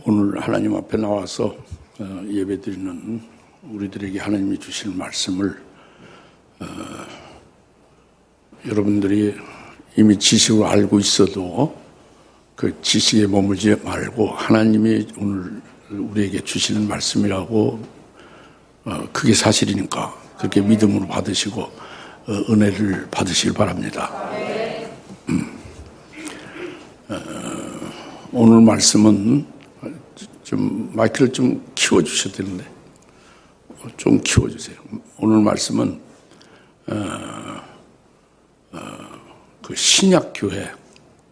오늘 하나님 앞에 나와서 예배드리는 우리들에게 하나님이 주실 말씀을 여러분들이 이미 지식으로 알고 있어도 그 지식에 머물지 말고 하나님이 오늘 우리에게 주시는 말씀이라고 그게 사실이니까 그렇게 믿음으로 받으시고 은혜를 받으시길 바랍니다. 오늘 말씀은 좀 마이크를 좀 키워주셔야 되는데 좀 키워주세요. 오늘 말씀은 그 신약교회,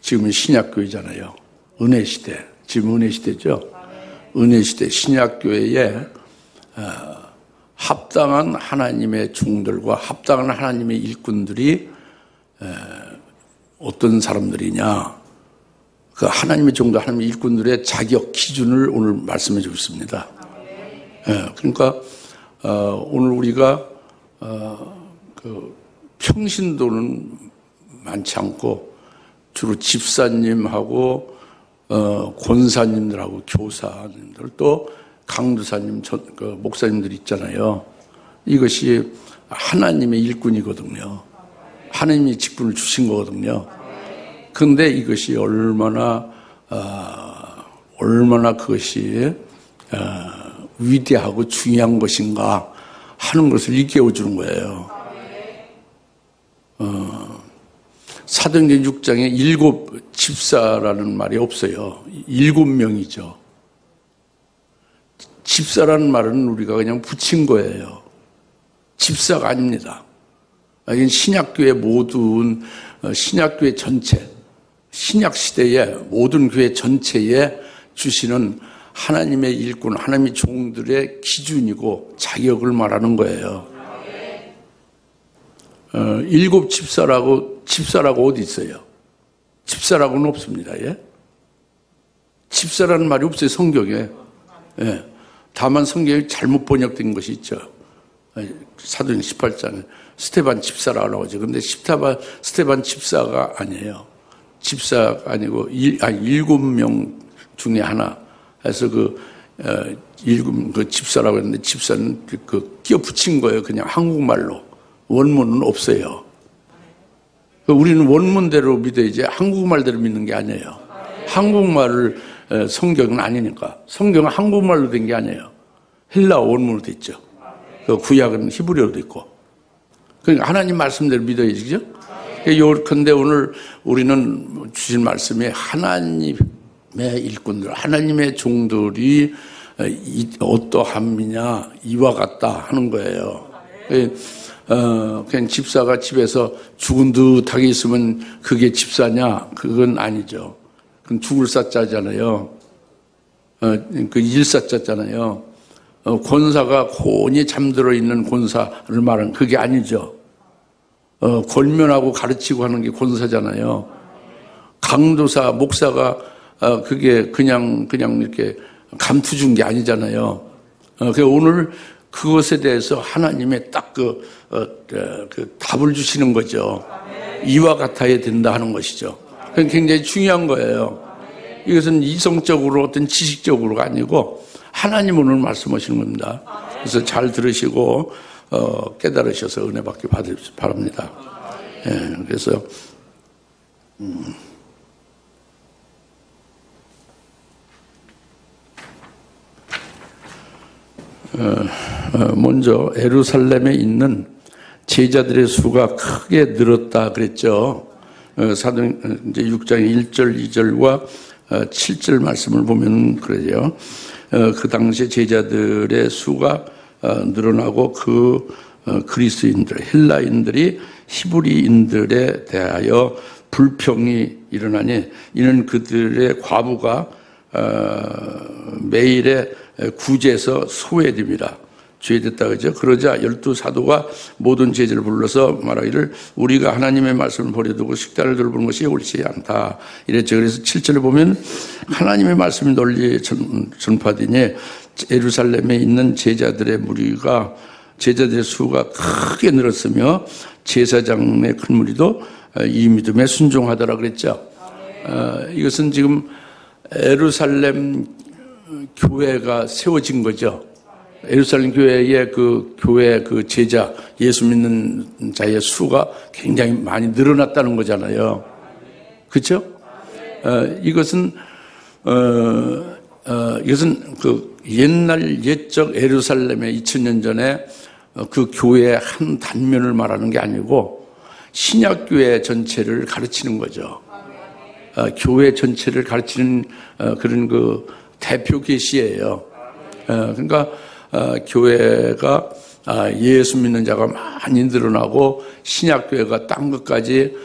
지금은 신약교회잖아요. 은혜시대, 지금 은혜시대죠. 은혜시대 신약교회에 합당한 하나님의 종들과 합당한 하나님의 일꾼들이 어떤 사람들이냐, 그 하나님의 종들, 하나님의 일꾼들의 자격 기준을 오늘 말씀해 주고 있습니다. 그러니까 오늘 우리가 그 평신도는 많지 않고 주로 집사님하고 권사님들하고 교사님들 또 강도사님, 목사님들 있잖아요. 이것이 하나님의 일꾼이거든요. 하나님이 직분을 주신 거거든요. 그런데 이것이 얼마나 그것이 위대하고 중요한 것인가 하는 것을 일깨워 주는 거예요. 사도행전 6장에 7 집사라는 말이 없어요. 7명이죠. 집사라는 말은 우리가 그냥 붙인 거예요. 집사가 아닙니다. 이건 신약교회 모든 신약교회 전체, 신약시대의 모든 교회 전체에 주시는 하나님의 일꾼, 하나님의 종들의 기준이고 자격을 말하는 거예요. 7 집사라고 어디 있어요? 집사라고는 없습니다. 예? 집사라는 말이 없어요, 성경에. 예. 다만 성경에 잘못 번역된 것이 있죠. 사도행 18장에 스테반 집사라고 하죠. 그런데 스테반 집사가 아니에요. 집사가 아니고 7명 중에 하나 해서 그 집사라고 했는데 집사는 끼어 붙인 거예요. 그냥 한국말로. 원문은 없어요. 우리는 원문대로 믿어야지 한국말대로 믿는 게 아니에요. 한국말을 성경은 아니니까. 성경은 한국말로 된 게 아니에요. 헬라어 원문으로 돼 있죠. 구약은 히브리어로 돼 있고. 그러니까 하나님 말씀대로 믿어야지, 그죠? 그런데 오늘 우리는 주신 말씀에 하나님의 일꾼들, 하나님의 종들이 어떠함이냐, 이와 같다 하는 거예요. 그냥 집사가 집에서 죽은 듯하게 있으면 그게 집사냐? 그건 아니죠. 그건 죽을 사자잖아요. 그 일사자잖아요. 권사가 곤히 잠들어 있는 권사를 말하는 그게 아니죠. 권면하고 가르치고 하는 게 권사잖아요. 강도사, 목사가 그게 그냥 이렇게 감투 준 게 아니잖아요. 그래서 오늘 그것에 대해서 하나님의 딱 그 답을 주시는 거죠. 이와 같아야 된다 하는 것이죠. 그건 굉장히 중요한 거예요. 이것은 이성적으로 어떤 지식적으로가 아니고 하나님 오늘 말씀하시는 겁니다. 그래서 잘 들으시고 깨달으셔서 은혜 받기 바랍니다. 예, 그래서 먼저 예루살렘에 있는 제자들의 수가 크게 늘었다 그랬죠. 사도행 이제 6장 1절, 2절과 7절 말씀을 보면 그러죠. 그 당시 제자들의 수가 늘어나고 그 그리스인들, 헬라인들이 히브리인들에 대하여 불평이 일어나니 이는 그들의 과부가 매일의 구제에서 소외됩니다. 죄됐다 그죠? 그러자 12사도가 모든 제자를 불러서 말하기를 우리가 하나님의 말씀을 버려두고 식단을 돌보는 것이 옳지 않다 이랬죠. 그래서 7절에 보면 하나님의 말씀이 널리 전파되니 예루살렘에 있는 제자들의 수가 크게 늘었으며 제사장의 큰 무리도 이 믿음에 순종하더라 그랬죠. 이것은 지금 예루살렘 교회가 세워진 거죠. 예루살렘 교회의 그 교회 그 제자, 예수 믿는 자의 수가 굉장히 많이 늘어났다는 거잖아요. 그렇죠? 이것은 그 옛날 옛적 예루살렘의 2000년 전에 그 교회의 한 단면을 말하는 게 아니고 신약교회 전체를 가르치는 거죠. 교회 전체를 가르치는 그런 그 대표 계시예요. 그러니까 교회가 예수 믿는 자가 많이 늘어나고 신약교회가 딴 것까지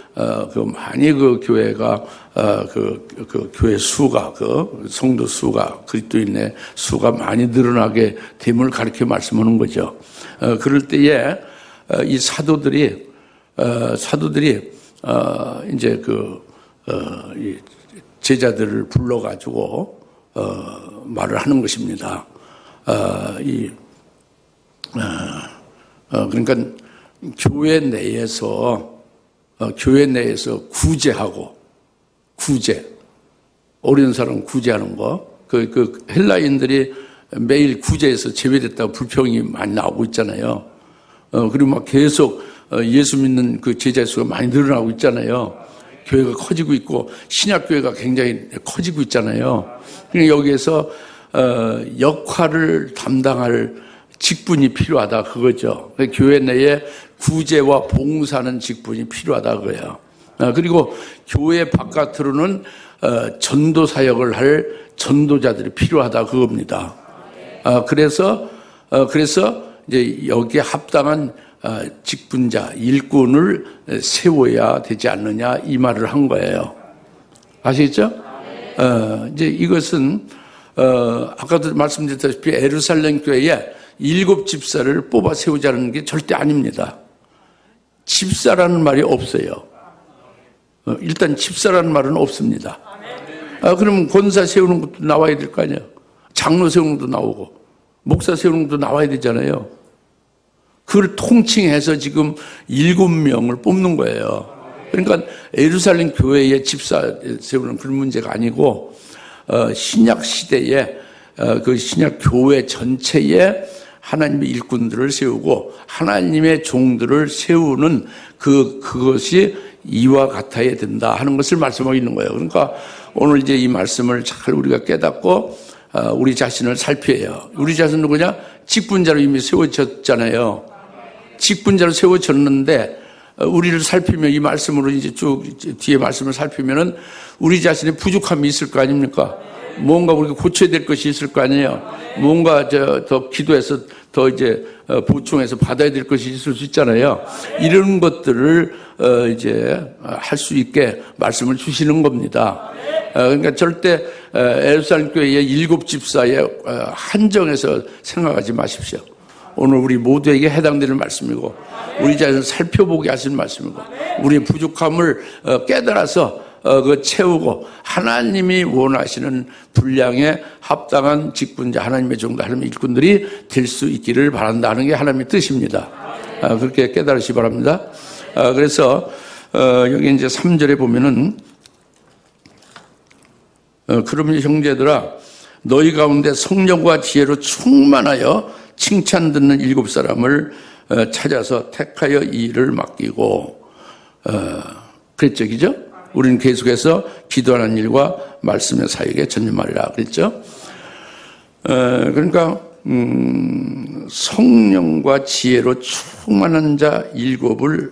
그 많이 그 교회가 그 교회 수가 그 성도 수가 그리스도인의 수가 많이 늘어나게 됨을 가르쳐 말씀하는 거죠. 그럴 때에 이 사도들이 이제 이 제자들을 불러가지고 말을 하는 것입니다. 그러니까 교회 내에서 구제 어려운 사람 구제하는 거 그 헬라인들이 매일 구제에서 제외됐다고 불평이 많이 나오고 있잖아요. 그리고 막 계속 예수 믿는 그 제자 수가 많이 늘어나고 있잖아요. 교회가 커지고 있고 신약교회가 굉장히 커지고 있잖아요. 그러니까 여기에서 역할을 담당할 직분이 필요하다 그거죠. 교회 내에 구제와 봉사하는 직분이 필요하다 그거예요. 그리고 교회 바깥으로는 전도 사역을 할 전도자들이 필요하다 그겁니다. 그래서 이제 여기에 합당한 직분자, 일꾼을 세워야 되지 않느냐 이 말을 한 거예요. 아시겠죠? 이제 이것은 아까도 말씀드렸다시피 예루살렘 교회에 7 집사를 뽑아 세우자는 게 절대 아닙니다. 집사라는 말이 없어요. 일단 집사라는 말은 없습니다. 그러면 권사 세우는 것도 나와야 될 거 아니에요. 장로 세우는 것도 나오고 목사 세우는 것도 나와야 되잖아요. 그걸 통칭해서 지금 7명을 뽑는 거예요. 그러니까 예루살렘 교회의 집사 세우는 그런 문제가 아니고 신약 시대에 그 신약 교회 전체에 하나님의 일꾼들을 세우고 하나님의 종들을 세우는 그것이 이와 같아야 된다 하는 것을 말씀하고 있는 거예요. 그러니까 오늘 이제 이 말씀을 잘 우리가 깨닫고 우리 자신을 살펴야 해요. 우리 자신은 누구냐? 직분자로 이미 세워졌잖아요. 직분자로 세워졌는데 우리를 살피면 이 말씀으로 이제 쭉 뒤에 말씀을 살피면은 우리 자신의 부족함이 있을 거 아닙니까? 뭔가 우리가 고쳐야 될 것이 있을 거 아니에요. 뭔가 더 기도해서 더 이제 보충해서 받아야 될 것이 있을 수 있잖아요. 이런 것들을 이제 할 수 있게 말씀을 주시는 겁니다. 그러니까 절대 예루살렘 교회의 7 집사에 한정해서 생각하지 마십시오. 오늘 우리 모두에게 해당되는 말씀이고 우리 자신을 살펴보게 하시는 말씀이고 우리의 부족함을 깨달아서 그 채우고 하나님이 원하시는 분량에 합당한 직분자 하나님의 종도 하나님의 일꾼들이 될 수 있기를 바란다는 게 하나님의 뜻입니다. 그렇게 깨달으시기 바랍니다. 그래서 여기 이제 3절에 보면은 그러면 형제들아 너희 가운데 성령과 지혜로 충만하여 칭찬 듣는 7 사람을 찾아서 택하여 이 일을 맡기고 그랬죠, 그죠? 우리는 계속해서 기도하는 일과 말씀의 사역에 전념하리라 그랬죠. 그러니까 성령과 지혜로 충만한 자 7을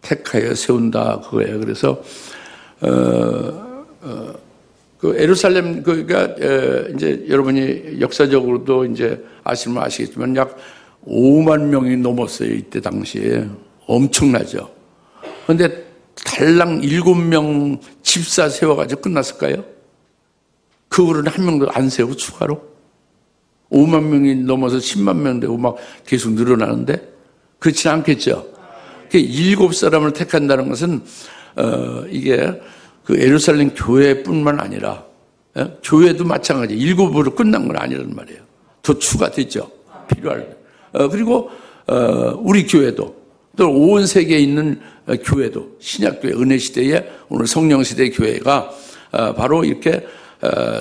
택하여 세운다 그거예요. 그래서 그 예루살렘 그가 이제 여러분이 역사적으로도 이제 아시면 아시겠지만 약 5만 명이 넘었어요. 이때 당시에 엄청나죠. 그런데 달랑 7명 집사 세워가지고 끝났을까요? 그 후로는 한 명도 안 세우고 추가로 5만 명이 넘어서 10만 명 되고 막 계속 늘어나는데 그렇지는 않겠죠. 7 사람을 택한다는 것은 이게 그 예루살렘 교회뿐만 아니라 교회도 마찬가지 7으로 끝난 건 아니라는 말이에요. 더 추가되죠. 필요할 그리고 우리 교회도 또 온 세계에 있는 교회도 신약교회 은혜시대에 오늘 성령시대 교회가 바로 이렇게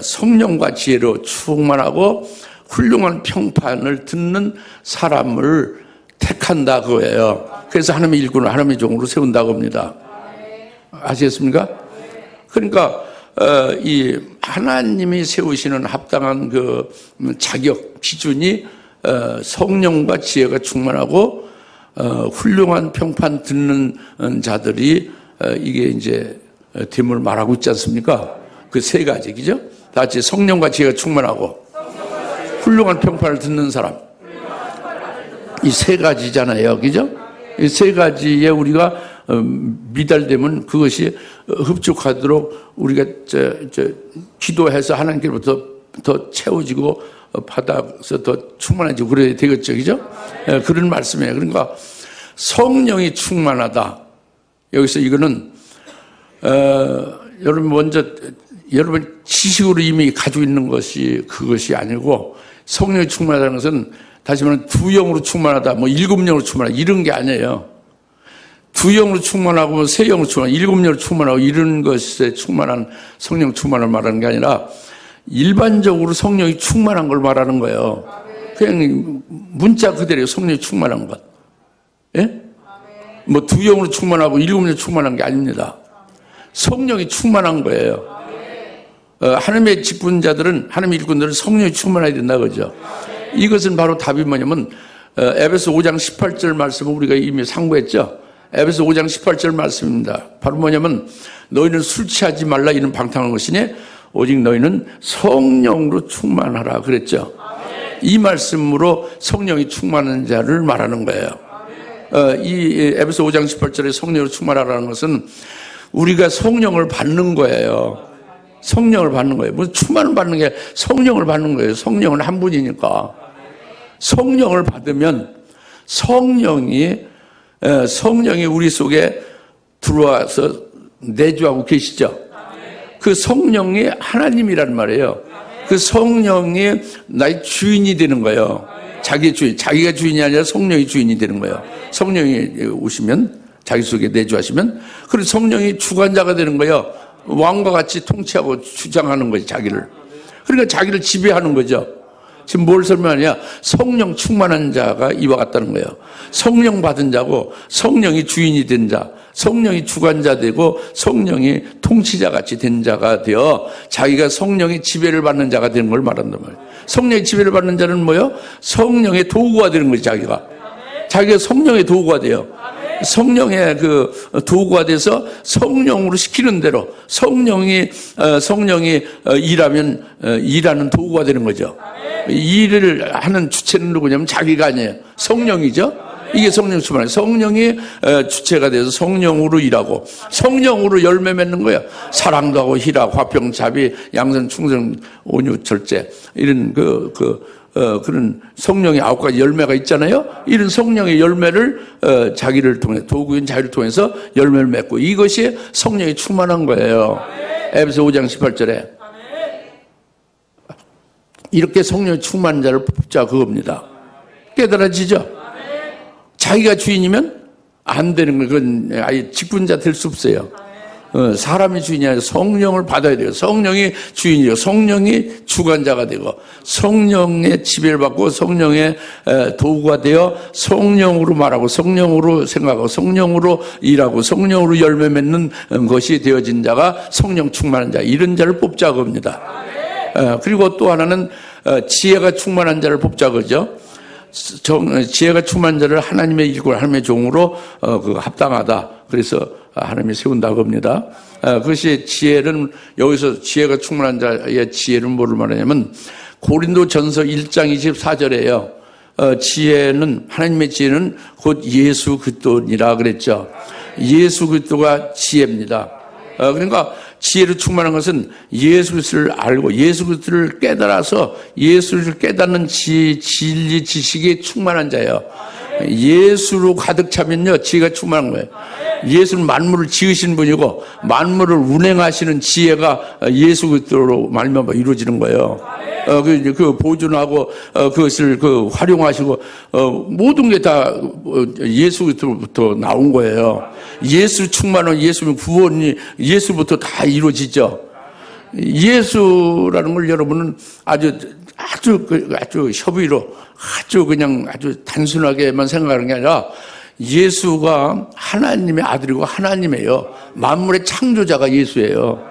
성령과 지혜로 충만하고 훌륭한 평판을 듣는 사람을 택한다 그거예요. 그래서 하나님의 일꾼을 하나님의 종으로 세운다고 합니다. 아시겠습니까? 그러니까 이 하나님이 세우시는 합당한 그 자격 기준이 성령과 지혜가 충만하고 훌륭한 평판 듣는 자들이 이게 이제 됨을 말하고 있지 않습니까? 그 세 가지, 그죠? 다 같이 성령과 지혜가 충만하고 훌륭한 평판을 듣는 사람. 이 세 가지잖아요, 그죠? 이 세 가지에 우리가 미달되면 그것이 흡족하도록 우리가 기도해서 하나님께로부터 더 채워지고 받아서 더 충만해지고 그래야 되겠죠, 그죠? 그런 말씀이에요. 그러니까 성령이 충만하다. 여기서 이거는 여러분 먼저 여러분 지식으로 이미 가지고 있는 것이 그것이 아니고 성령이 충만하다는 것은 다시 말하면 두 영으로 충만하다, 뭐 일곱 영으로 충만하다 이런 게 아니에요. 두 영으로 충만하고 세 영으로 충만하고 일곱 영으로 충만하고 이런 것에 충만한 성령 충만을 말하는 게 아니라 일반적으로 성령이 충만한 걸 말하는 거예요. 그냥 문자 그대로 성령이 충만한 것. 예? 뭐 두 영으로 충만하고 일곱 영으로 충만한 게 아닙니다. 성령이 충만한 거예요. 하나님의 직분자들은 하나님의 일꾼들은 성령이 충만해야 된다 그러죠. 이것은 바로 답이 뭐냐면 에베소 5장 18절 말씀을 우리가 이미 상고했죠. 에베소 5장 18절 말씀입니다. 바로 뭐냐면 너희는 술 취하지 말라 이는 방탕한 것이니 오직 너희는 성령으로 충만하라 그랬죠. 이 말씀으로 성령이 충만한 자를 말하는 거예요. 이 에베소 5장 18절에 성령으로 충만하라는 것은 우리가 성령을 받는 거예요. 성령을 받는 거예요. 무슨 충만을 받는 게 성령을 받는 거예요. 성령은 한 분이니까. 성령을 받으면 성령이 우리 속에 들어와서 내주하고 계시죠. 그 성령이 하나님이란 말이에요. 그 성령이 나의 주인이 되는 거예요. 자기의 주인, 자기가 주인이 아니라 성령이 주인이 되는 거예요. 성령이 오시면 자기 속에 내주하시면 그리고 성령이 주관자가 되는 거예요. 왕과 같이 통치하고 주장하는 거죠, 자기를. 그러니까 자기를 지배하는 거죠. 지금 뭘 설명하냐? 성령 충만한 자가 이와 같다는 거예요. 성령 받은 자고 성령이 주인이 된 자, 성령이 주관자 되고 성령이 통치자 같이 된 자가 되어 자기가 성령의 지배를 받는 자가 되는 걸 말한단 말이에요. 성령의 지배를 받는 자는 뭐예요? 성령의 도구가 되는 거죠, 자기가. 자기가 성령의 도구가 돼요. 성령의 그 도구가 돼서 성령으로 시키는 대로 성령이 일하면 일하는 도구가 되는 거죠. 일을 하는 주체는 누구냐면 자기가 아니에요. 성령이죠. 이게 성령 충만이에요. 성령이 주체가 돼서 성령으로 일하고 성령으로 열매 맺는 거예요. 사랑도 하고 희락, 화평, 자비, 양선, 충성, 온유, 절제 이런 그런 성령의 9가지 열매가 있잖아요. 이런 성령의 열매를 자기를 통해 도구인 자기를 통해서 열매를 맺고 이것이 성령이 충만한 거예요. 에베소 5장 18절에 이렇게 성령이 충만한 자를 뽑자 그겁니다. 깨달아지죠? 자기가 주인이면 안 되는 거예요. 그건 아예 직분자 될 수 없어요. 사람이 주인이 아니라 성령을 받아야 돼요. 성령이 주인이고 성령이 주관자가 되고 성령의 지배를 받고 성령의 도구가 되어 성령으로 말하고 성령으로 생각하고 성령으로 일하고 성령으로 열매 맺는 것이 되어진 자가 성령 충만한 자, 이런 자를 뽑자 겁니다. 그리고 또 하나는 지혜가 충만한 자를 뽑자 그죠. 지혜가 충만한 자를 하나님의 일꾼, 하나님의 종으로 합당하다. 그래서 하나님이 세운다고 합니다. 그것이 지혜는 여기서 지혜가 충만한 자의 지혜는 뭐를 말하냐면 고린도전서 1장 24절에요. 지혜는 하나님의 지혜는 곧 예수 그리스도니라 그랬죠. 예수 그리스도가 지혜입니다. 그러니까 지혜로 충만한 것은 예수 그리스도를 알고 예수 그리스도를 깨달아서 예수를 깨닫는 진리 지식이 충만한 자예요. 예수로 가득 차면요 지혜가 충만한 거예요. 예수는 만물을 지으신 분이고 만물을 운행하시는 지혜가 예수 그리스도로 말미암아 이루어지는 거예요. 그 보존하고 그것을 활용하시고 모든 게 다 예수 그리스도부터 나온 거예요. 예수 충만한 예수는 구원이 예수부터 다 이루어지죠. 예수라는 걸 여러분은 아주 협의로 아주 단순하게만 생각하는 게 아니라 예수가 하나님의 아들이고 하나님이에요. 만물의 창조자가 예수예요.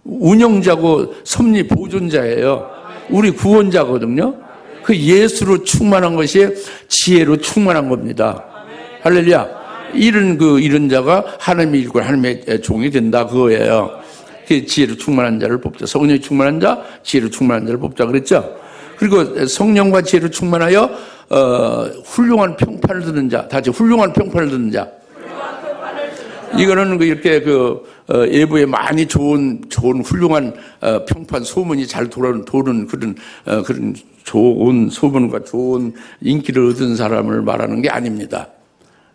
운영자고 섭리 보존자예요. 우리 구원자거든요. 그 예수로 충만한 것이 지혜로 충만한 겁니다. 할렐루야. 이런 자가 하나님의 일꾼, 하나님의 종이 된다 그거예요. 그 지혜로 충만한 자를 뽑자. 성령이 충만한 자, 지혜로 충만한 자를 뽑자 그랬죠. 그리고 성령과 지혜로 충만하여 훌륭한 평판을 듣는 자, 다시 훌륭한 평판을 듣는 자. 이거는 이렇게 예부에 많이 좋은 훌륭한 평판 소문이 잘 도는 그런 좋은 소문과 좋은 인기를 얻은 사람을 말하는 게 아닙니다.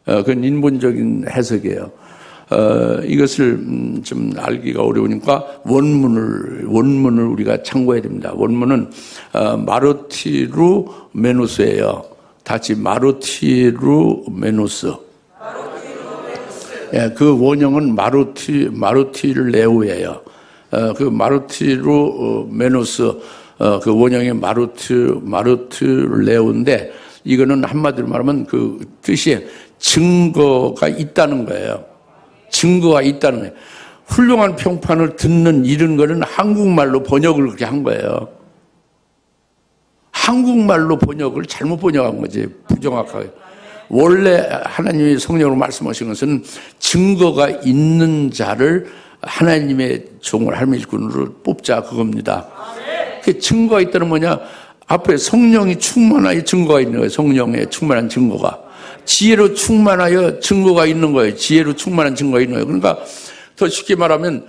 그건 인본적인 해석이에요. 이것을 좀 알기가 어려우니까 원문을 우리가 참고해야 됩니다. 원문은 마르티루 메노스예요. 다시 마르티루 메노스. 예, 그 원형은 마르티를 레오예요. 그 마르티루 메노스 그 원형이 마르티를 레오인데 이거는 한마디로 말하면 그 뜻이 증거가 있다는 거예요. 증거가 있다는 거예요. 훌륭한 평판을 듣는 이런 거는 한국말로 번역을 그렇게 한 거예요. 한국말로 번역을 잘못 번역한 거지, 부정확하게. 원래 하나님이 성령으로 말씀하신 것은 증거가 있는 자를 하나님의 종을 하나님의 일꾼으로 뽑자 그겁니다. 그 증거가 있다는 뭐냐? 앞에 성령이 충만하여 증거가 있는 거예요. 성령의 충만한 증거가. 지혜로 충만하여 증거가 있는 거예요. 지혜로 충만한 증거가 있는 거예요. 그러니까 더 쉽게 말하면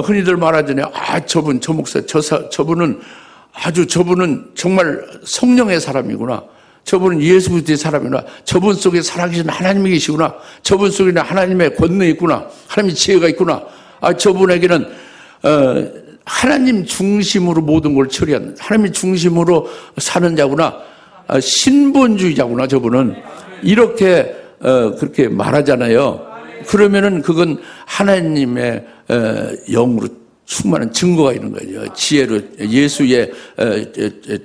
흔히들 말하잖아요. 저 목사, 저분은 정말 성령의 사람이구나. 저분은 예수 그리스도의 사람이구나. 저분 속에 살아계신 하나님이 계시구나. 저분 속에는 하나님의 권능이 있구나. 하나님의 지혜가 있구나. 저분에게는 하나님 중심으로 모든 걸 처리한, 하나님 중심으로 사는 자구나. 신본주의자구나. 저분은 이렇게 그렇게 말하잖아요. 그러면은 그건 하나님의 영으로 충만한 증거가 있는 거죠. 지혜로 예수의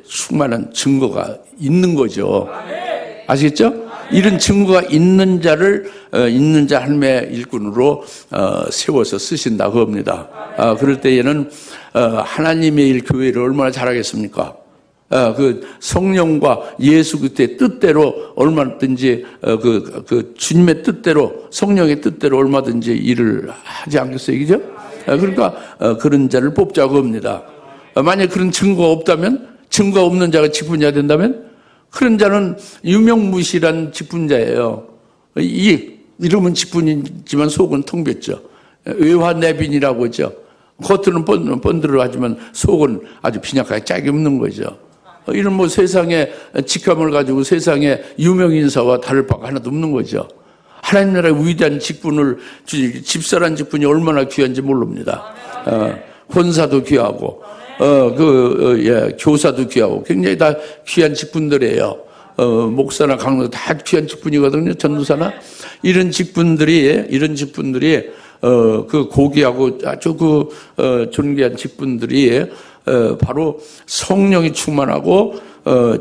충만한 증거가 있는 거죠. 아시겠죠? 이런 증거가 있는 자를 있는 자 하나님의 일꾼으로 세워서 쓰신다 그겁니다. 그럴 때에는 하나님의 일 교회를 얼마나 잘하겠습니까? 그 성령과 예수 그리스도의 뜻대로 얼마든지 그 주님의 뜻대로 성령의 뜻대로 얼마든지 일을 하지 않겠어요, 그죠? 그러니까 그런 자를 뽑자고 합니다. 만약 그런 증거가 없다면, 증거 없는 자가 직분자 된다면 그런 자는 유명무실한 직분자예요. 이름은 직분이지만 속은 텅 볐죠. 외화내빈이라고 하죠. 겉으로는 번들어 하지만 속은 아주 빈약하게 짝이 없는 거죠. 이런 세상에 직함을 가지고 세상에 유명인사와 다를 바가 하나도 없는 거죠. 하나님 나라의 위대한 직분을 집사란 직분이 얼마나 귀한지 모릅니다. 권사도 귀하고 교사도 귀하고 굉장히 다 귀한 직분들이에요. 목사나 강로 다 귀한 직분이거든요. 전도사나 이런 직분들이 그 고귀하고 아주 존귀한 직분들이 바로 성령이 충만하고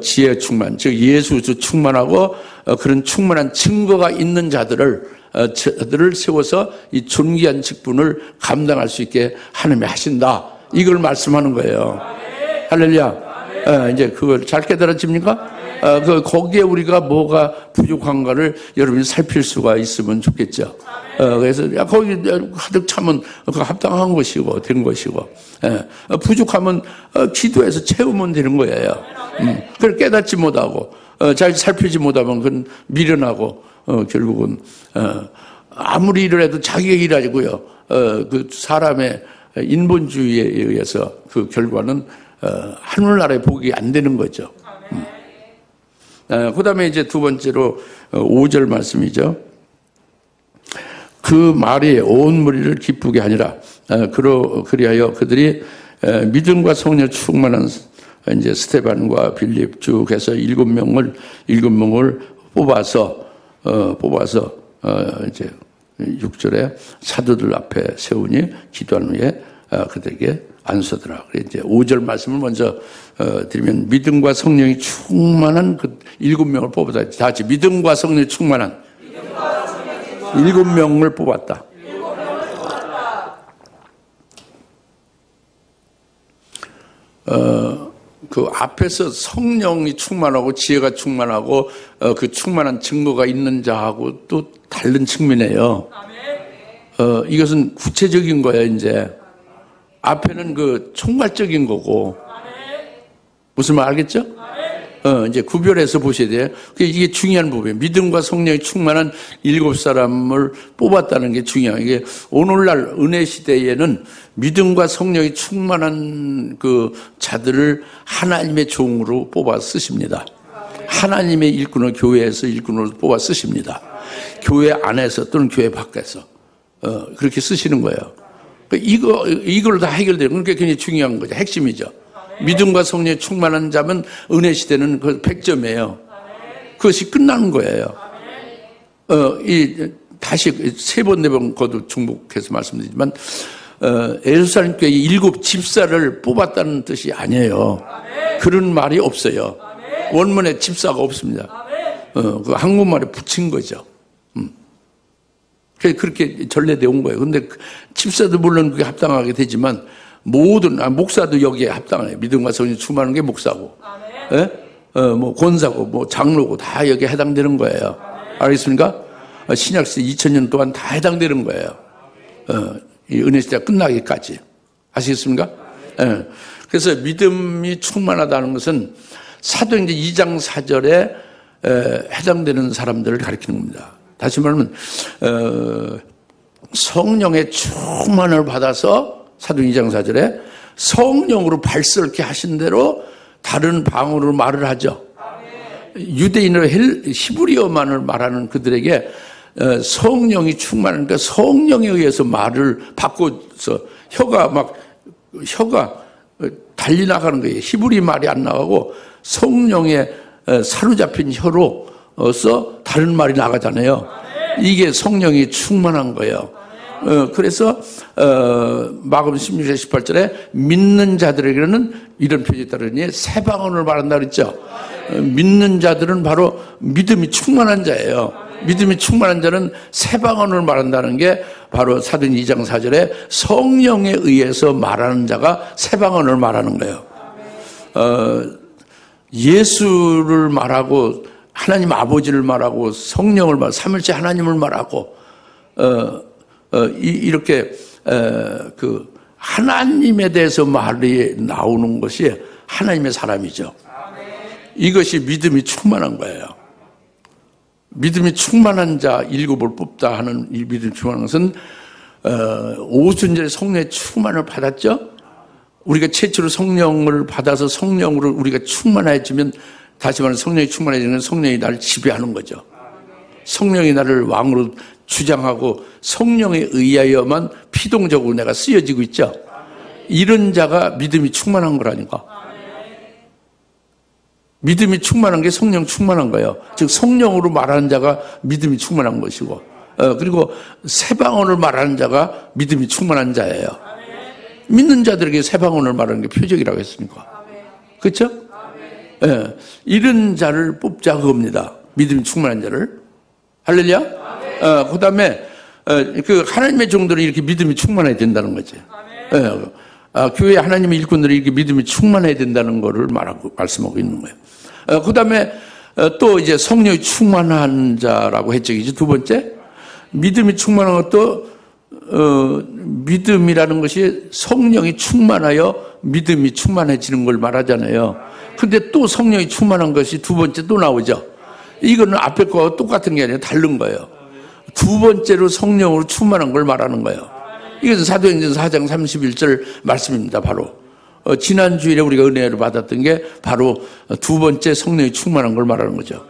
지혜 충만, 즉 예수 충만하고 그런 충만한 증거가 있는 자들을 세워서 이 존귀한 직분을 감당할 수 있게 하나님이 하신다. 이걸 말씀하는 거예요. 할렐루야. 이제 그걸 잘 깨달아집니까? 거기에 우리가 뭐가 부족한가를 여러분이 살필 수가 있으면 좋겠죠. 그래서 거기 가득 차면 그 합당한 것이고 된 것이고, 부족하면 기도해서 채우면 되는 거예요. 그걸 깨닫지 못하고 잘 살피지 못하면 그건 미련하고 결국은 아무리 일을 해도 자기가 일하고요. 그 사람의 인본주의에 의해서 그 결과는 하늘나라의 복이 안 되는 거죠. 그 다음에 이제 두 번째로 5절 말씀이죠. 그 말이 온 무리를 기쁘게 하니라. 그리하여 그들이 믿음과 성령 충만한 이제 스테반과 빌립 쭉 해서 7명을 뽑아서 이제 6절에 사도들 앞에 세우니 기도한 후에 그들에게 안수하더라. 이제 5절 말씀을 먼저 드리면 믿음과 성령이 충만한 그 7명을 뽑았다. 다 같이 믿음과 성령이 충만한 7명을 뽑았다. 그 앞에서 성령이 충만하고 지혜가 충만하고 그 충만한 증거가 있는 자하고 또 다른 측면이에요. 이것은 구체적인 거예요. 이제 앞에는 그 총괄적인 거고 무슨 말 알겠죠? 이제 구별해서 보셔야 돼요. 이게 중요한 부분이에요. 믿음과 성령이 충만한 7사람을 뽑았다는 게 중요해요. 이게 오늘날 은혜 시대에는 믿음과 성령이 충만한 그 자들을 하나님의 종으로 뽑아 쓰십니다. 하나님의 일꾼을 교회에서 일꾼으로 뽑아 쓰십니다. 교회 안에서 또는 교회 밖에서 그렇게 쓰시는 거예요. 이걸 다 해결돼요. 그러니까 굉장히 중요한 거죠. 핵심이죠. 믿음과 성령에 충만한 자면 은혜 시대는 그 100점이에요. 그것이 끝나는 거예요. 다시 3번, 4번 거듭 중복해서 말씀드리지만, 예루살렘 교회 7 집사를 뽑았다는 뜻이 아니에요. 그런 말이 없어요. 원문에 집사가 없습니다. 그 한국말에 붙인 거죠. 그렇게 전래되어 온 거예요. 근데 집사도 물론 그게 합당하게 되지만, 모든, 목사도 여기에 합당해요. 믿음과 성령이 충만한 게 목사고, 뭐 권사고, 뭐 장로고 다 여기에 해당되는 거예요. 알겠습니까? 신약시대 2000년 동안 다 해당되는 거예요. 이 은혜 시대가 끝나기까지. 아시겠습니까? 그래서 믿음이 충만하다는 것은 사도행전 2장 4절에 해당되는 사람들을 가리키는 겁니다. 다시 말하면 성령의 충만을 받아서 사도행전 2장 4절에 성령으로 발설케 하신 대로 다른 방언으로 말을 하죠. 유대인으로 히브리어만을 말하는 그들에게 성령이 충만하니까 성령에 의해서 말을 바꿔서 혀가 달리 나가는 거예요. 히브리 말이 안 나가고 성령에 사로잡힌 혀로서 다른 말이 나가잖아요. 이게 성령이 충만한 거예요. 그래서 마가복음 16장 18절에 믿는 자들에게는 이런 표현이 따르니 새 방언을 말한다 그랬죠. 믿는 자들은 바로 믿음이 충만한 자예요. 믿음이 충만한 자는 새 방언을 말한다는 게 바로 사도행전 2장 4절에 성령에 의해서 말하는 자가 새 방언을 말하는 거예요. 예수를 말하고 하나님 아버지를 말하고 성령을 말하고 삼일째 하나님을 말하고 이렇게 그 하나님에 대해서 말이 나오는 것이 하나님의 사람이죠. 이것이 믿음이 충만한 거예요. 믿음이 충만한 자 7을 뽑다 하는 이 믿음이 충만한 것은 오순절에 성령의 충만을 받았죠. 우리가 최초로 성령을 받아서 성령으로 우리가 충만해지면 다시 말하면 성령이 충만해지면 성령이 나를 지배하는 거죠. 성령이 나를 왕으로 주장하고 성령에 의하여만 피동적으로 내가 쓰여지고 있죠. 이런 자가 믿음이 충만한 거라니까. 믿음이 충만한 게 성령 충만한 거예요. 즉 성령으로 말하는 자가 믿음이 충만한 것이고 그리고 새 방언을 말하는 자가 믿음이 충만한 자예요. 믿는 자들에게 새 방언을 말하는 게 표적이라고 했으니까. 그렇죠? 예, 이런 자를 뽑자 그겁니다. 믿음이 충만한 자를. 할렐루야? 그 다음에, 그 하나님의 종들은 이렇게 믿음이 충만해야 된다는 거지. 교회 하나님의 일꾼들이 이렇게 믿음이 충만해야 된다는 거를 말씀하고 있는 거예요. 그 다음에 또 이제 성령이 충만한 자라고 했죠. 이제 두 번째, 믿음이 충만한 것도, 믿음이라는 것이 성령이 충만하여 믿음이 충만해지는 걸 말하잖아요. 근데 또 성령이 충만한 것이 두 번째 또 나오죠. 이거는 앞에 거와 똑같은 게 아니라 다른 거예요. 두 번째로 성령으로 충만한 걸 말하는 거예요. 이것은 사도행전 4장 31절 말씀입니다. 바로 지난 주일에 우리가 은혜를 받았던 게 바로 두 번째 성령이 충만한 걸 말하는 거죠.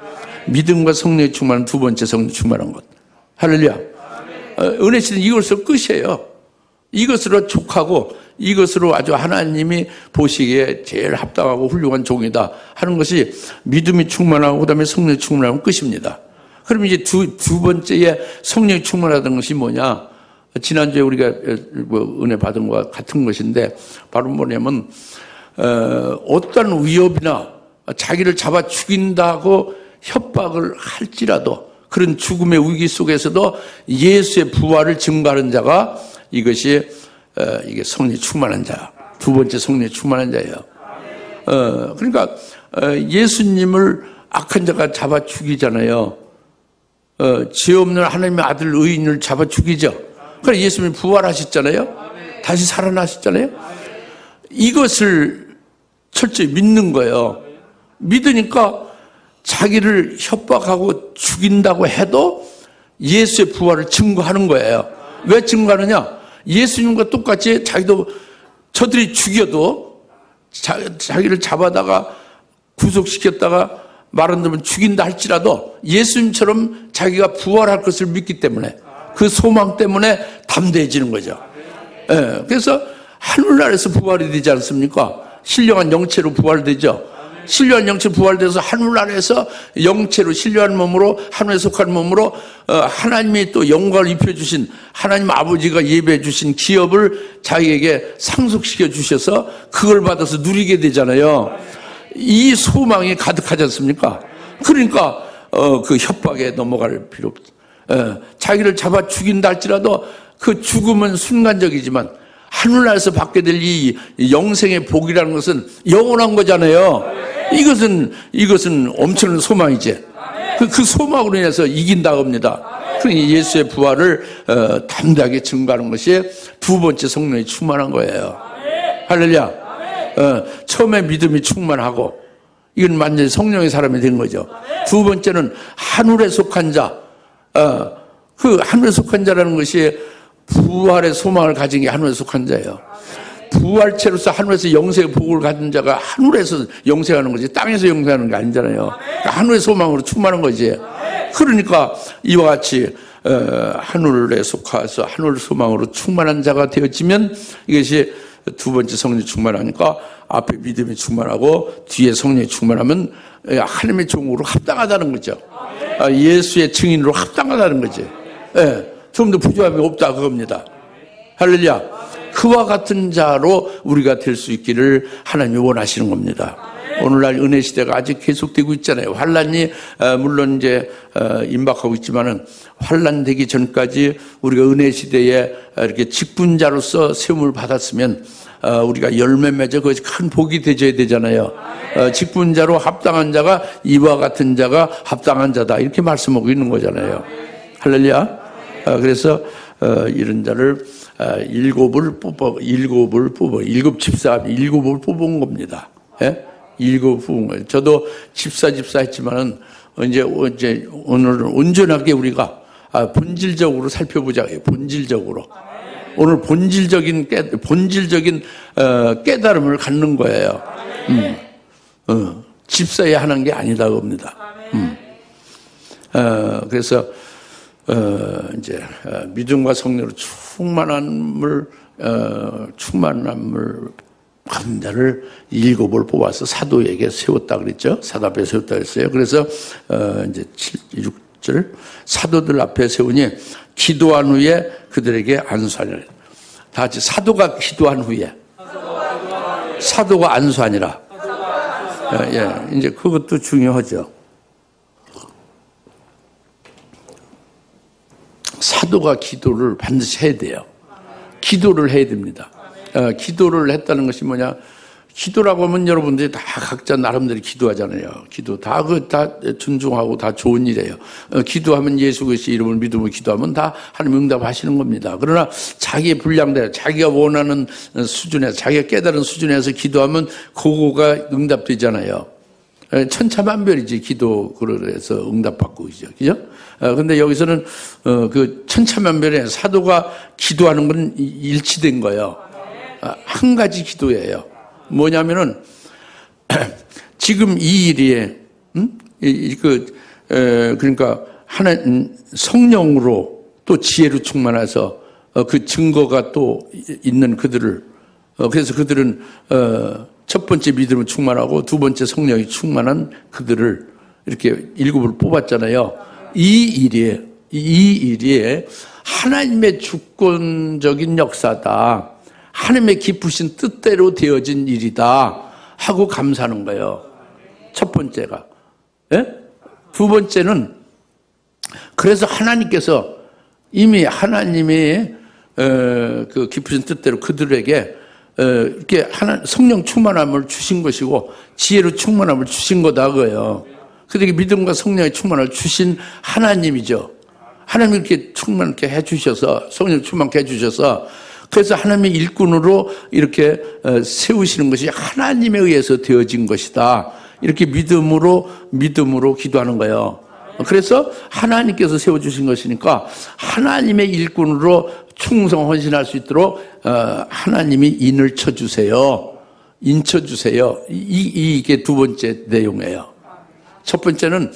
믿음과 성령이 충만한 두 번째 성령이 충만한 것. 할렐루야. 은혜 씨는 이것으로 끝이에요. 이것으로 족하고 이것으로 아주 하나님이 보시기에 제일 합당하고 훌륭한 종이다 하는 것이 믿음이 충만하고 그다음에 성령이 충만하면 끝입니다. 그럼 이제 두 번째에 성령이 충만하다는 것이 뭐냐? 지난주에 우리가 은혜 받은 것과 같은 것인데, 바로 뭐냐면 어떤 위협이나 자기를 잡아 죽인다고 협박을 할지라도 그런 죽음의 위기 속에서도 예수의 부활을 증거하는 자가 이게 성령에 충만한 자, 두 번째 성령에 충만한 자예요. 그러니까 예수님을 악한 자가 잡아 죽이잖아요. 죄 없는 하나님의 아들 의인을 잡아 죽이죠. 그래서 예수님이 부활하셨잖아요. 다시 살아나셨잖아요. 이것을 철저히 믿는 거예요. 믿으니까 자기를 협박하고 죽인다고 해도 예수의 부활을 증거하는 거예요. 왜 증거하느냐? 예수님과 똑같이 자기도 저들이 죽여도 자기를 잡아다가 구속시켰다가 말 안 들으면 죽인다 할지라도 예수님처럼 자기가 부활할 것을 믿기 때문에 그 소망 때문에 담대해지는 거죠. 예, 그래서 하늘나라에서 부활이 되지 않습니까? 신령한 영체로 부활되죠. 신령한 영체로 부활돼서 하늘나라에서 영체로 신령한 몸으로 하늘에 속한 몸으로 하나님이 또 영광을 입혀주신 하나님 아버지가 예배해 주신 기업을 자기에게 상속시켜 주셔서 그걸 받아서 누리게 되잖아요. 이 소망이 가득하지 않습니까? 그러니까 그 협박에 넘어갈 필요 없죠. 자기를 잡아 죽인다 할지라도 그 죽음은 순간적이지만 하늘나라에서 받게 될 이 영생의 복이라는 것은 영원한 거잖아요. 이것은 엄청난 소망이지. 그 소망으로 인해서 이긴다 겁니다. 그러니 예수의 부활을 담대하게 증거하는 것이 두 번째 성령이 충만한 거예요. 할렐루야. 처음에 믿음이 충만하고 이건 완전히 성령의 사람이 된 거죠. 두 번째는 하늘에 속한 자. 그 하늘에 속한 자라는 것이 부활의 소망을 가진 게 하늘에 속한 자예요. 부활체로서 하늘에서 영생의 복을 가진 자가 하늘에서 영생하는 거지 땅에서 영생하는 게 아니잖아요. 그러니까 하늘의 소망으로 충만한 거지. 그러니까 이와 같이 하늘에 속해서 하늘 소망으로 충만한 자가 되어지면 이것이 두 번째 성령이 충만하니까 앞에 믿음이 충만하고 뒤에 성령이 충만하면 하나님의 종으로 합당하다는 거죠. 예수의 증인으로 합당하다는 거지. 좀 더 부족함이 없다 그겁니다. 할렐루야. 그와 같은 자로 우리가 될 수 있기를 하나님이 원하시는 겁니다. 오늘날 은혜 시대가 아직 계속되고 있잖아요. 환란이 물론 이제 임박하고 있지만은 환란되기 전까지 우리가 은혜 시대에 이렇게 직분자로서 세움을 받았으면 우리가 열매 맺어 그것이 큰 복이 되져야 되잖아요. 직분자로 합당한 자가 이와 같은 자가 합당한 자다 이렇게 말씀하고 있는 거잖아요. 할렐루야. 그래서 이런 자를 일곱 집사가 일곱을 뽑은 겁니다. 예? 일곱 뽑은 거예요. 저도 집사 했지만은 이제 오늘은 온전하게 우리가 본질적으로 살펴보자. 본질적으로. 오늘 본질적인 깨달음을 갖는 거예요. 집사야 하는 게 아니다 겁니다. 그래서 이제 믿음과 성령으로 충만함을 받은 자를 일곱을 뽑아서 사도에게 세웠다 그랬죠. 사도 앞에 세웠다 그랬어요. 그래서 이제 6절 사도들 앞에 세우니 기도한 후에 그들에게 안수하니라. 다 같이 사도가 기도한 후에 사도가 안수하니라. 이제 그것도 중요하죠. 사도가 기도를 반드시 해야 돼요. 기도를 해야 됩니다. 기도를 했다는 것이 뭐냐? 기도라고 하면 여러분들이 다 각자 나름대로 기도하잖아요. 기도 다 존중하고 다 좋은 일이에요. 기도하면 예수 그리스도의 이름을 믿음으로 기도하면 다 하나님 응답하시는 겁니다. 그러나 자기의 분량대로 자기가 원하는 수준에서 자기가 깨달은 수준에서 기도하면 그거가 응답되잖아요. 천차만별이지 기도 그래서 응답받고 그죠? 그죠? 근데 여기서는 그 천차만별에 사도가 기도하는 건 일치된 거예요. 한 가지 기도예요. 뭐냐면은 지금 이 일이 그러니까 하나 성령으로 또 지혜로 충만해서 그 증거가 또 있는 그들을 그래서 그들은 첫 번째 믿음을 충만하고 두 번째 성령이 충만한 그들을 이렇게 일곱을 뽑았잖아요. 이 일이 하나님의 주권적인 역사다. 하나님의 기쁘신 뜻대로 되어진 일이다 하고 감사하는 거예요. 첫 번째가. 예? 두 번째는 그래서 하나님께서 이미 하나님의 그 기쁘신 뜻대로 그들에게 이렇게 성령 충만함을 주신 것이고 지혜로 충만함을 주신 거다 그거예요. 그들에게 믿음과 성령의 충만을 주신 하나님이죠. 하나님이 이렇게 충만하게 해주셔서 성령 충만하게 해주셔서 그래서 하나님의 일꾼으로 이렇게 세우시는 것이 하나님에 의해서 되어진 것이다. 이렇게 믿음으로 기도하는 거예요. 그래서 하나님께서 세워주신 것이니까 하나님의 일꾼으로 충성 헌신할 수 있도록 하나님이 인을 쳐주세요. 인쳐주세요. 이게 두 번째 내용이에요. 첫 번째는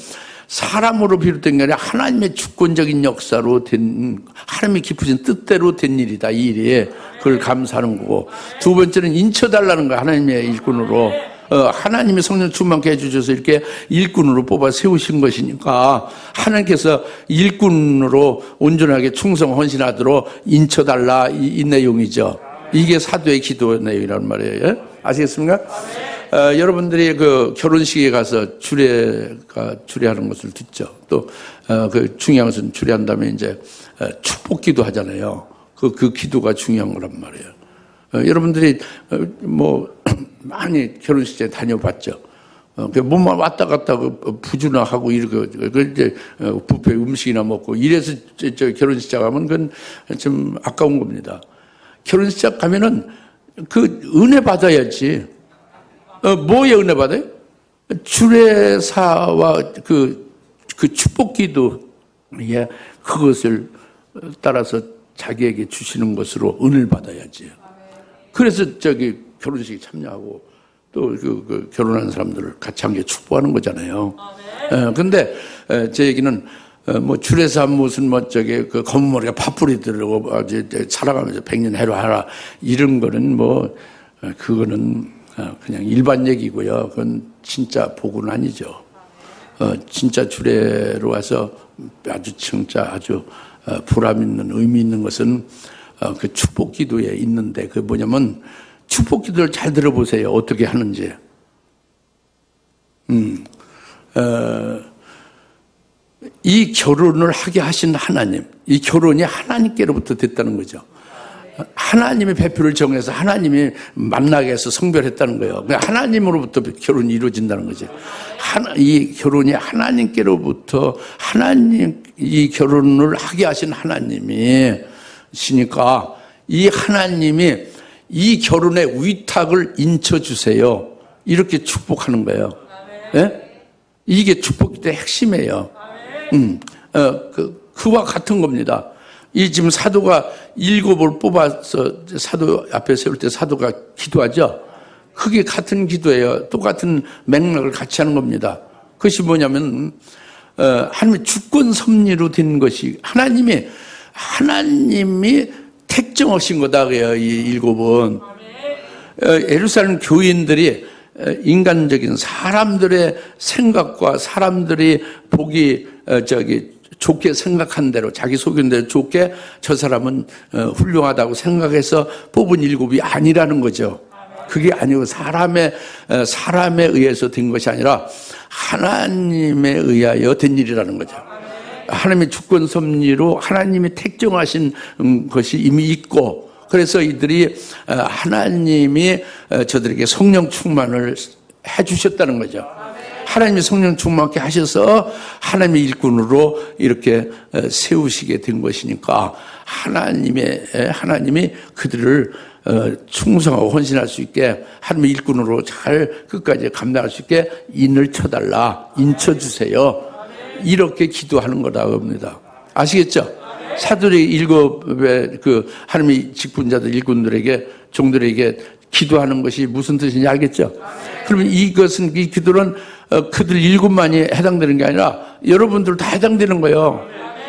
사람으로 비롯된 게 아니라 하나님의 주권적인 역사로 된 하나님의 기쁘신 뜻대로 된 일이다. 이 일이 그걸 감사하는 거고 두 번째는 인쳐달라는 거야. 하나님의 일꾼으로 하나님이 성령 충만케 해주셔서 이렇게 일꾼으로 뽑아 세우신 것이니까 하나님께서 일꾼으로 온전하게 충성 헌신하도록 인쳐달라 이 내용이죠. 이게 사도의 기도 내용이란 말이에요. 아시겠습니까? 여러분들이 그 결혼식에 가서 주례하는 것을 듣죠. 또 그 중요한 것은 주례한 다음에 이제 축복기도 하잖아요. 그 기도가 중요한 거란 말이에요. 여러분들이 뭐 많이 결혼식에 다녀봤죠. 몸만 왔다 갔다 부주나하고 이렇게 이제 뷔페 음식이나 먹고 이래서 저 결혼식 가면 그건 좀 아까운 겁니다. 결혼식 가면은 그 은혜 받아야지. 뭐에 은혜 받아요? 주례사와 그 축복기도 예, 그것을 따라서 자기에게 주시는 것으로 은혜를 받아야지. 그래서 저기 결혼식에 참여하고 또 그 결혼한 사람들을 같이 함께 축복하는 거잖아요. 근데 제 얘기는 뭐 주례사 무슨 뭐 저기 그 검은 머리가 파뿌리 들고 살아가면서 100년 해로하라 이런 거는 뭐 그거는 그냥 일반 얘기고요. 그건 진짜 복은 아니죠. 진짜 주례로 와서 아주 진짜 아주 보람 있는 의미 있는 것은 그 축복 기도에 있는데 그 뭐냐면 축복 기도를 잘 들어보세요. 어떻게 하는지. 이 결혼을 하게 하신 하나님, 이 결혼이 하나님께로부터 됐다는 거죠. 하나님의 배표를 정해서 하나님이 만나게 해서 성별했다는 거예요. 하나님으로부터 결혼이 이루어진다는 거죠. 이 결혼이 하나님께로부터 하나님 이 결혼을 하게 하신 하나님이시니까 이 하나님이 이 결혼의 위탁을 인쳐주세요. 이렇게 축복하는 거예요. 네? 이게 축복의 핵심이에요. 그와 같은 겁니다. 이 지금 사도가 7을 뽑아서 사도 앞에 세울 때 사도가 기도하죠. 그게 같은 기도예요. 똑같은 맥락을 같이 하는 겁니다. 그것이 뭐냐면 하나님의 주권 섭리로 된 것이 하나님이 택정하신 거다 그래요. 이 7은 예루살렘 교인들이 인간적인 사람들의 생각과 사람들이 보기 좋게 생각한 대로 자기 속인 대로 좋게 저 사람은 훌륭하다고 생각해서 뽑은 7이 아니라는 거죠. 그게 아니고 사람에 의해서 된 것이 아니라 하나님에 의하여 된 일이라는 거죠. 하나님의 주권 섭리로 하나님이 택정하신 것이 이미 있고 그래서 이들이 하나님이 저들에게 성령 충만을 해주셨다는 거죠. 하나님이 성령 충만케 하셔서 하나님의 일꾼으로 이렇게 세우시게 된 것이니까 하나님이 그들을 충성하고 헌신할 수 있게 하나님의 일꾼으로 잘 끝까지 감당할 수 있게 인을 쳐달라, 인쳐주세요. 이렇게 기도하는 거다 겁니다. 아시겠죠? 사도의 7의 그 하나님의 직분자들 일꾼들에게 종들에게 기도하는 것이 무슨 뜻인지 알겠죠? 그러면 이 기도는 그들 7만이 해당되는 게 아니라 여러분들 다 해당되는 거예요.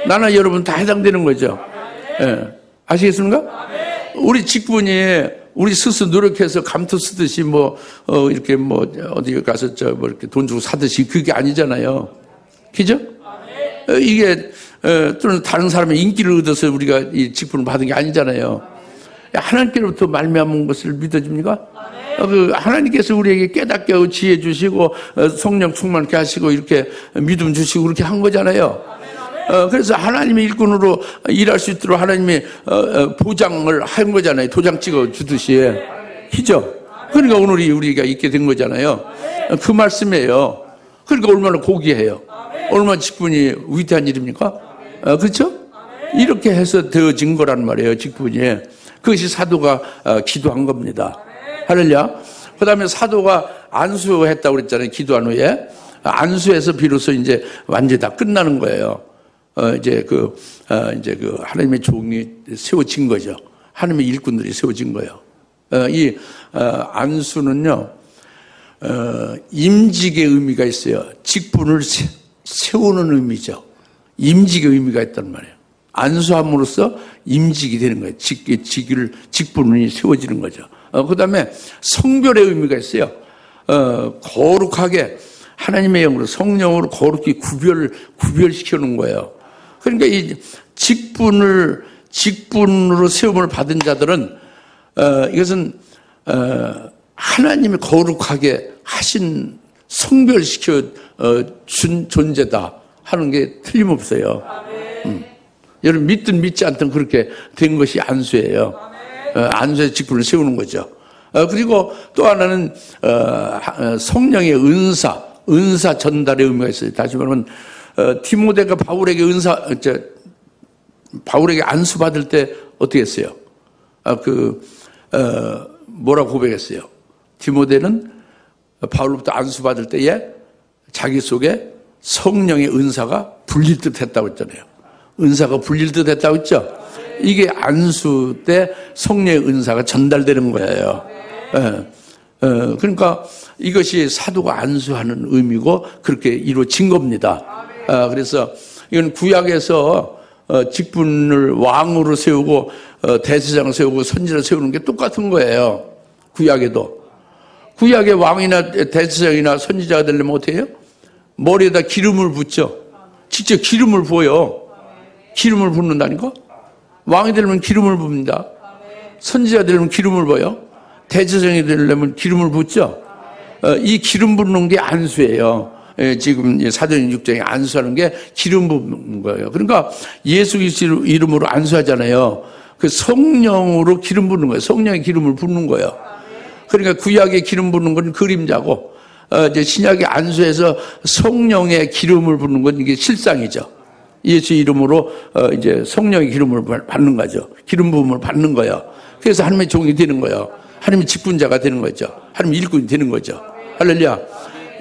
나나 여러분 다 해당되는 거죠. 예. 아시겠습니까? 우리 직분이 우리 스스로 노력해서 감투 쓰듯이 이렇게 어디 가서 이렇게 돈 주고 사듯이 그게 아니잖아요. 그죠? 이게 또는 다른 사람의 인기를 얻어서 우리가 이 직분을 받은 게 아니잖아요. 하나님께로부터 말미암은 것을 믿어집니까? 그 하나님께서 우리에게 깨닫게 지혜 주시고 성령 충만케 하시고 이렇게 믿음 주시고 그렇게 한 거잖아요. 그래서 하나님의 일꾼으로 일할 수 있도록 하나님이 보장을 한 거잖아요. 도장 찍어 주듯이. 그죠? 그러니까 오늘 우리가 있게 된 거잖아요. 그 말씀이에요. 그러니까 얼마나 고귀해요. 얼마나 직분이 위대한 일입니까? 그렇죠? 이렇게 해서 되어진 거란 말이에요. 직분이. 그것이 사도가 기도한 겁니다. 할렐루야. 그 다음에 사도가 안수했다고 그랬잖아요. 기도한 후에. 안수해서 비로소 이제 완전히 다 끝나는 거예요. 이제 그 하나님의 종이 세워진 거죠. 하나님의 일꾼들이 세워진 거예요. 이 안수는요, 임직의 의미가 있어요. 직분을 세우는 의미죠. 임직의 의미가 있단 말이에요. 안수함으로써 임직이 되는 거예요. 직분이 세워지는 거죠. 그 다음에 성별의 의미가 있어요. 거룩하게 하나님의 영으로 성령으로 거룩히 구별시켜 놓은 거예요. 그러니까 이 직분으로 세움을 받은 자들은 이것은 하나님이 거룩하게 하신 성별시켜 준 존재다 하는 게 틀림없어요. 여러분 믿든 믿지 않든 그렇게 된 것이 안수예요. 안수의 직분을 세우는 거죠. 그리고 또 하나는 성령의 은사 전달의 의미가 있어요. 다시 말하면 디모데가 바울에게 안수 받을 때 어떻게 했어요? 뭐라고 고백했어요? 디모데는 바울로부터 안수 받을 때에 자기 속에 성령의 은사가 불릴 듯 했다고 했잖아요. 은사가 불릴 듯 했다고 했죠? 이게 안수 때 성령의 은사가 전달되는 거예요. 그러니까 이것이 사도가 안수하는 의미고 그렇게 이루어진 겁니다. 그래서 이건 구약에서 직분을 왕으로 세우고 대제사장을 세우고 선지자를 세우는 게 똑같은 거예요. 구약에도. 구약의 왕이나 대제사장이나 선지자가 되려면 어떻게 해요? 머리에다 기름을 붓죠. 직접 기름을 부어요. 기름을 붓는다니까? 왕이 되려면 기름을 붓습니다. 선지자가 되려면 기름을 부어요. 대제사장이 되려면 기름을 붓죠. 이 기름 붓는 게 안수예요. 지금 사도행 6장에 안수하는 게 기름 붓는 거예요. 그러니까 예수 그리스도 이름으로 안수하잖아요. 그 성령으로 기름 붓는 거예요. 성령의 기름을 붓는 거예요. 그러니까 구약에 기름 붓는 건 그림자고 이제 신약의 안수에서 성령의 기름을 붓는 건 이게 실상이죠. 예수 이름으로 이제 성령의 기름을 받는 거죠. 기름 부음을 받는 거예요. 그래서 하나님의 종이 되는 거예요. 하나님의 직분자가 되는 거죠. 하나님의 일꾼이 되는 거죠. 할렐루야.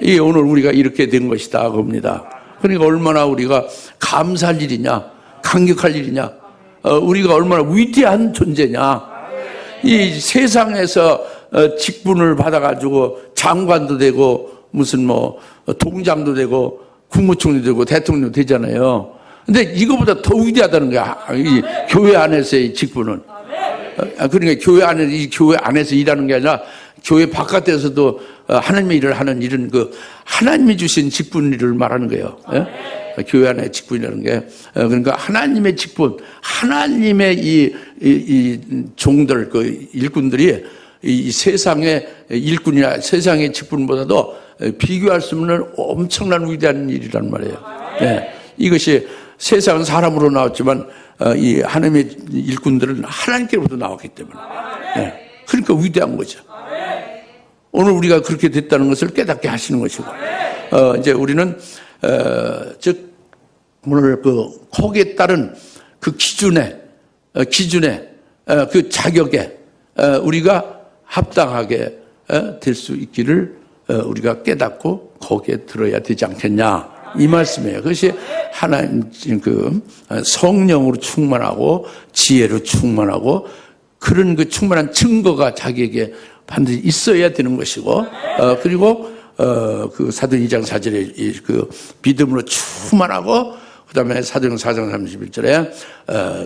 이게 오늘 우리가 이렇게 된 것이다 그겁니다. 그러니까 얼마나 우리가 감사할 일이냐, 감격할 일이냐, 우리가 얼마나 위대한 존재냐. 이 세상에서 직분을 받아가지고 장관도 되고 무슨 뭐 동장도 되고 국무총리도 되고 대통령도 되잖아요. 근데 이거보다 더 위대하다는 거야. 이 교회 안에서의 직분은. 그러니까 이 교회 안에서 일하는 게 아니라 교회 바깥에서도 하나님의 일을 하는 일은 그 하나님이 주신 직분을 말하는 거예요. 예? 교회 안의 직분이라는 게. 그러니까 하나님의 직분, 하나님의 이 종들, 그 일꾼들이 이 세상의 일꾼이나 세상의 직분보다도 비교할 수 없는 엄청난 위대한 일이란 말이에요. 예. 이것이 세상은 사람으로 나왔지만 이 하나님의 일꾼들은 하나님께로부터 나왔기 때문에. 예. 그러니까 위대한 거죠. 오늘 우리가 그렇게 됐다는 것을 깨닫게 하시는 것이고, 이제 우리는 즉 오늘 거기에 따른 그 기준에 그 자격에 우리가 합당하게 될 수 있기를 우리가 깨닫고 거기에 들어야 되지 않겠냐 이 말씀이에요. 그것이 하나님 그 성령으로 충만하고 지혜로 충만하고 그런 그 충만한 증거가 자기에게 반드시 있어야 되는 것이고, 그리고 그 사도행 2장 4절에 그 믿음으로 충만하고, 그 다음에 사도행 4장 31절에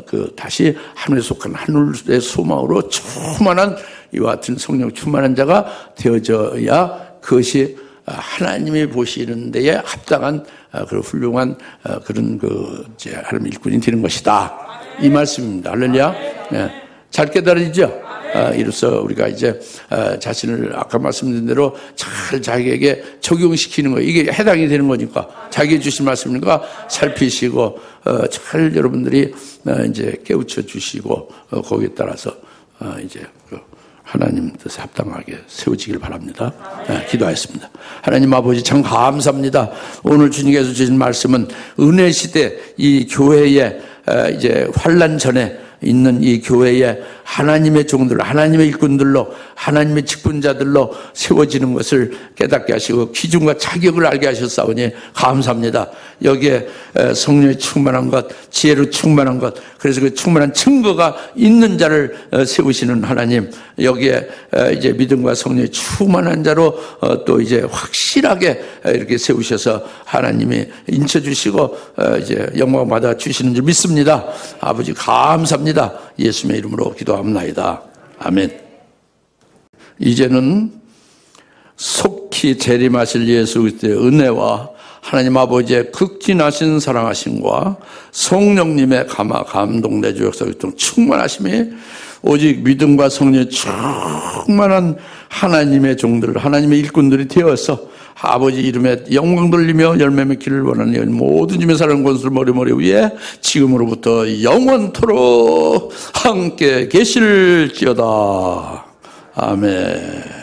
그 다시 하늘에 속한 하늘의 소망으로 충만한 이와 같은 성령 충만한 자가 되어져야 그것이 하나님이 보시는 데에 합당한 그런 훌륭한 그런 하나님 일꾼이 되는 것이다. 이 말씀입니다. 할렐루야. 네. 잘 깨달아지죠? 이로써 우리가 이제 자신을 아까 말씀드린 대로 잘 자기에게 적용시키는 거예요. 이게 해당이 되는 거니까 자기에게 주신 말씀이니까 살피시고 잘 여러분들이 이제 깨우쳐 주시고 거기에 따라서 이제 하나님 뜻에 합당하게 세워지길 바랍니다. 기도하겠습니다. 하나님 아버지 참 감사합니다. 오늘 주님께서 주신 말씀은 은혜 시대 이 교회에 이제 환난 전에 있는 이 교회에 하나님의 종들, 하나님의 일꾼들로, 하나님의 직분자들로 세워지는 것을 깨닫게 하시고 기준과 자격을 알게 하셨사오니 감사합니다. 여기에 성령이 충만한 것, 지혜로 충만한 것, 그래서 그 충만한 증거가 있는 자를 세우시는 하나님, 여기에 이제 믿음과 성령이 충만한 자로 또 이제 확실하게 이렇게 세우셔서 하나님이 인쳐주시고 이제 영광 받아 주시는 줄 믿습니다. 아버지 감사합니다. 예수님의 이름으로 기도합나이다. 아멘. 이제는 속히 재림하실 예수 그리스도의 은혜와 하나님 아버지의 극진하신 사랑하심과 성령님의 감동 내주 역사 충만하심이 오직 믿음과 성령의 충만한 하나님의 종들, 하나님의 일꾼들이 되어서 아버지 이름에 영광 돌리며 열매 맺기를 원하는 모든 주님의 사랑 권수를 머리머리 위에 지금으로부터 영원토록 함께 계실지어다. 아멘.